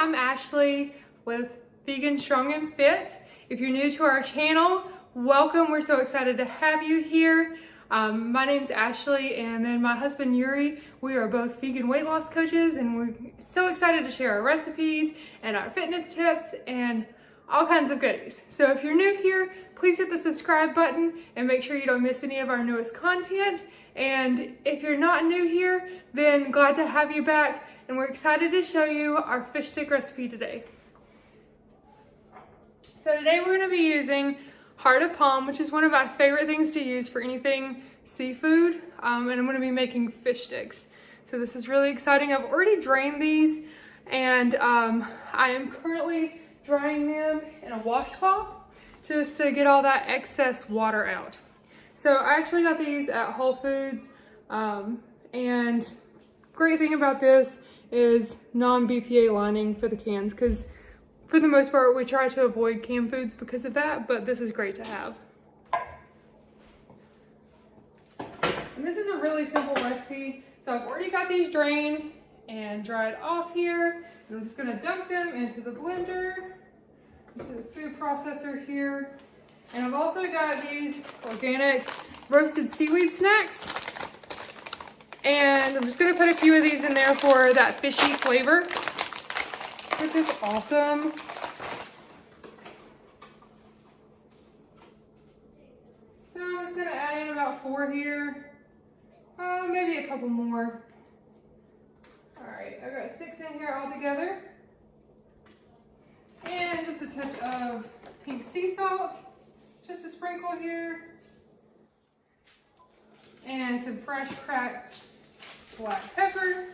I'm Ashley with Vegan Strong and Fit. If you're new to our channel, welcome. We're so excited to have you here. My name's Ashley, and then my husband Yuri. We are both vegan weight loss coaches, and we're so excited to share our recipes and our fitness tips and all kinds of goodies. So if you're new here, please hit the subscribe button and make sure you don't miss any of our newest content. And if you're not new here, then glad to have you back, and we're excited to show you our fish stick recipe today. So today we're going to be using heart of palm, which is one of my favorite things to use for anything seafood, and I'm going to be making fish sticks. So this is really exciting. I've already drained these, and I am currently drying them in a washcloth just to get all that excess water out. So I actually got these at Whole Foods, and great thing about this is non-BPA lining for the cans, because for the most part we try to avoid canned foods because of that, but this is great to have. And this is a really simple recipe. So I've already got these drained and dried off here, and I'm just going to dump them into the blender, into the food processor here. And I've also got these organic roasted seaweed snacks. And I'm just gonna put a few of these in there for that fishy flavor, which is awesome. So I'm just gonna add in about 4 here, maybe a couple more. All right, I got 6 in here altogether. And just a touch of pink sea salt. Just a sprinkle here, and some fresh cracked black pepper.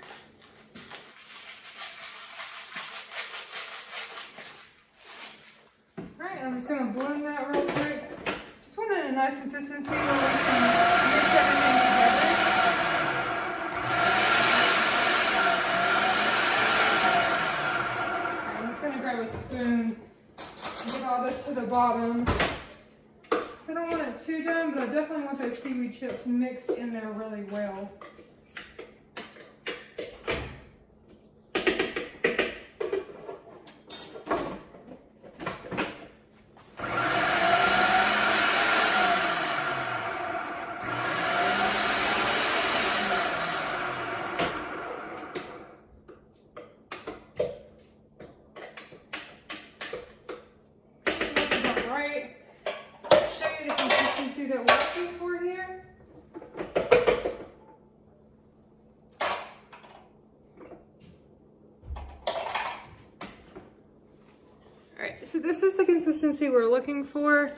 All right, I'm just gonna blend that real quick. Just want it in a nice consistency where we can mix everything together. I'm just gonna grab a spoon and get all this to the bottom. I don't want it too done, but I definitely want those seaweed chips mixed in there really well. That's about right. The consistency that we're looking for here. Alright, so this is the consistency we're looking for.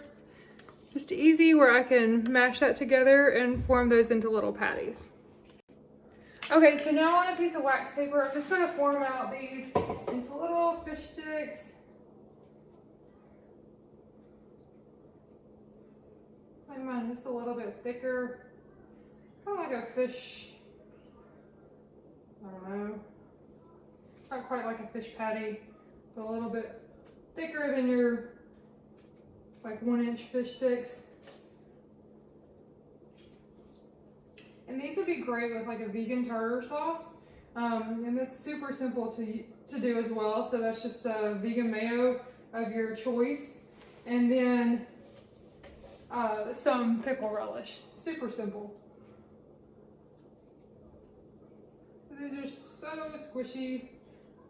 Just easy, where I can mash that together and form those into little patties. Okay, so now on a piece of wax paper, I'm just going to form out these into little fish sticks. I make mine just a little bit thicker, kind of like a fish, I don't know, not quite like a fish patty, but a little bit thicker than your like 1-inch fish sticks. And these would be great with like a vegan tartar sauce, and it's super simple to do as well. So that's just a vegan mayo of your choice, and then some pickle relish. Super simple. These are so squishy,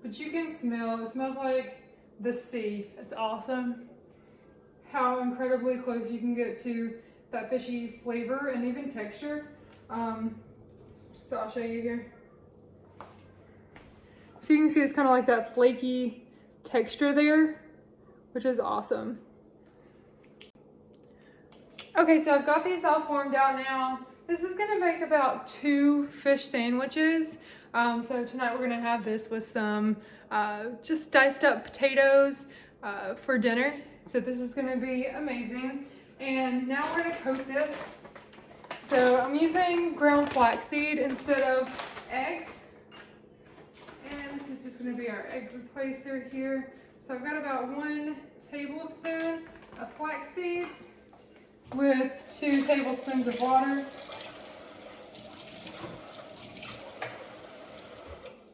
but you can smell, it smells like the sea. It's awesome how incredibly close you can get to that fishy flavor and even texture. So I'll show you here. So you can see it's kind of like that flaky texture there, which is awesome. Okay, so I've got these all formed out now. This is gonna make about 2 fish sandwiches. So tonight we're gonna have this with some just diced up potatoes for dinner. So this is gonna be amazing. And now we're gonna coat this. So I'm using ground flaxseed instead of eggs. And this is just gonna be our egg replacer here. So I've got about 1 tablespoon of flax seeds with 2 tablespoons of water.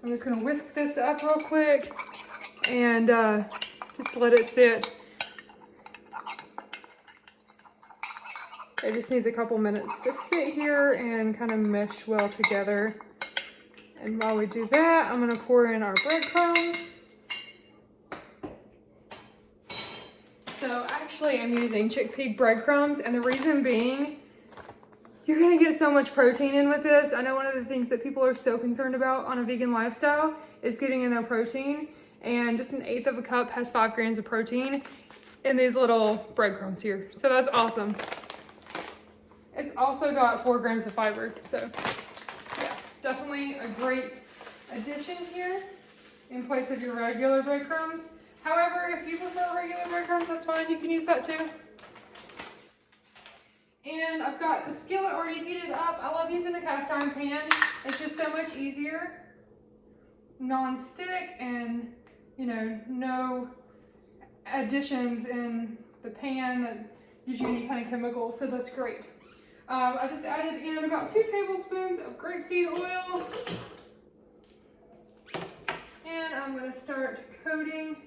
I'm just gonna whisk this up real quick and just let it sit. It just needs a couple minutes to sit here and kind of mesh well together. And while we do that, I'm gonna pour in our breadcrumbs. So actually I'm using chickpea breadcrumbs, and the reason being, you're gonna get so much protein in with this. I know one of the things that people are so concerned about on a vegan lifestyle is getting in their protein, and just 1/8 of a cup has 5 grams of protein in these little breadcrumbs here. So that's awesome. It's also got 4 grams of fiber, so yeah, definitely a great addition here in place of your regular breadcrumbs. However, if you prefer regular breadcrumbs, that's fine, you can use that too. And I've got the skillet already heated up. I love using a cast iron pan. It's just so much easier, non-stick, and you know, no additions in the pan that gives you any kind of chemical, so that's great. I just added in about 2 tablespoons of grapeseed oil. And I'm gonna start coating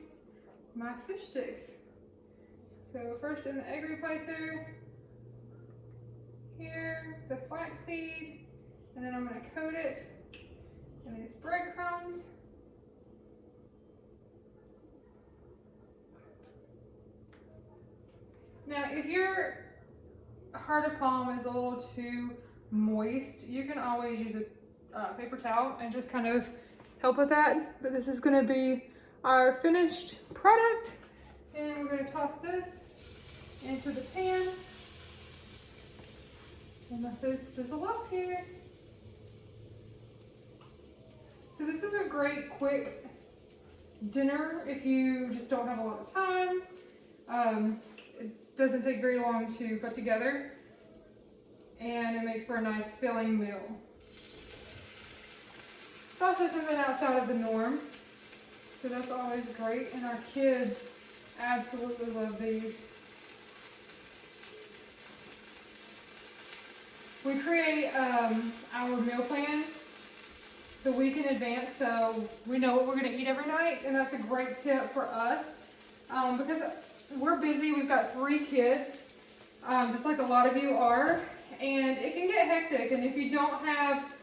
my fish sticks. So first in the egg replacer, here, the flax seed, and then I'm gonna coat it in these breadcrumbs. Now, if your heart of palm is a little too moist, you can always use a paper towel and just kind of help with that. But this is gonna be our finished product, and we're gonna toss this into the pan and let this sizzle up here. So this is a great quick dinner if you just don't have a lot of time. It doesn't take very long to put together, and it makes for a nice filling meal. It's also something outside of the norm, so that's always great, and our kids absolutely love these. We create our meal plan the week in advance, so we know what we're going to eat every night, and that's a great tip for us because we're busy. We've got 3 kids, just like a lot of you are, and it can get hectic, and if you don't have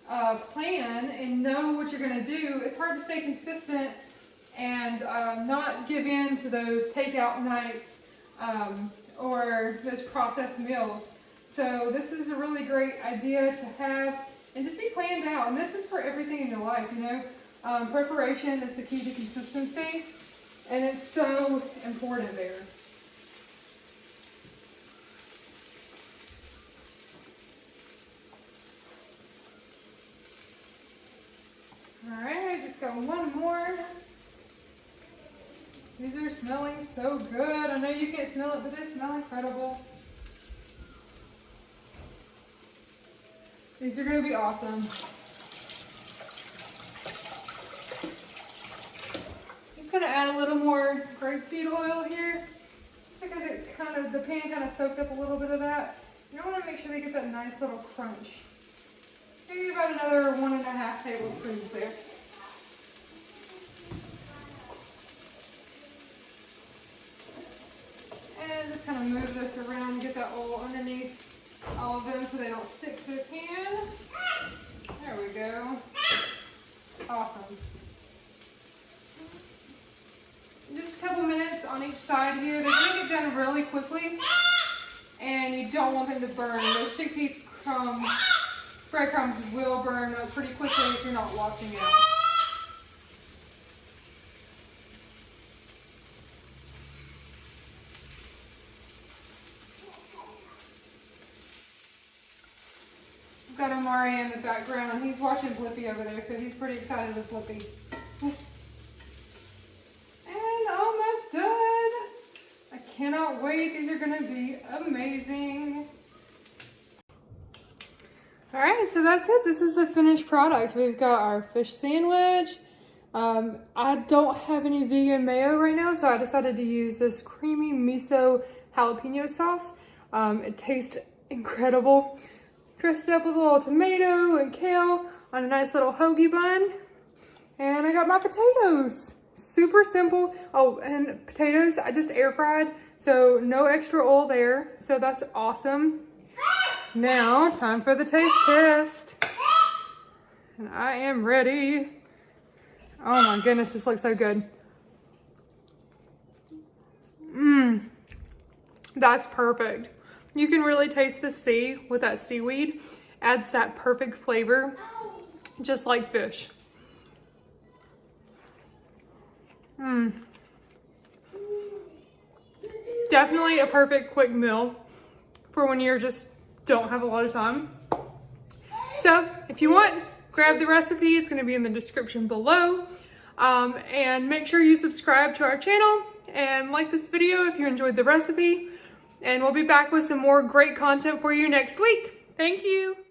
a plan and know what you're going to do, it's hard to stay consistent and not give in to those takeout nights or those processed meals. So this is a really great idea to have and just be planned out. And this is for everything in your life, you know. Preparation is the key to consistency, and it's so important there. All right, just got one more. These are smelling so good. I know you can't smell it, but they smell incredible. These are going to be awesome. Just going to add a little more grapeseed oil here, just because the pan kind of soaked up a little bit of that. You want to make sure they get that nice little crunch. Maybe about another 1.5 tablespoons there. And just kind of move this around and get that oil underneath all of them so they don't stick to the pan. There we go. Awesome. Just a couple minutes on each side here. They're going to get done really quickly, and you don't want them to burn. Those chickpea breadcrumbs will burn up pretty quickly if you're not watching it. Got Amari in the background. He's watching Blippi over there, so he's pretty excited with Blippi. And almost done. I cannot wait. These are going to be amazing. All right, so that's it. This is the finished product. We've got our fish sandwich. I don't have any vegan mayo right now, so I decided to use this creamy miso jalapeno sauce. It tastes incredible. Dressed it up with a little tomato and kale on a nice little hoagie bun. And I got my potatoes. Super simple. Oh, and potatoes, I just air fried, so no extra oil there. So that's awesome. Now, time for the taste test. And I am ready. Oh my goodness, this looks so good. That's perfect. You can really taste the sea with that seaweed. Adds that perfect flavor, just like fish. Definitely a perfect quick meal for when you just don't have a lot of time. So if you want, grab the recipe. It's going to be in the description below. And make sure you subscribe to our channel and like this video if you enjoyed the recipe. And we'll be back with some more great content for you next week. Thank you.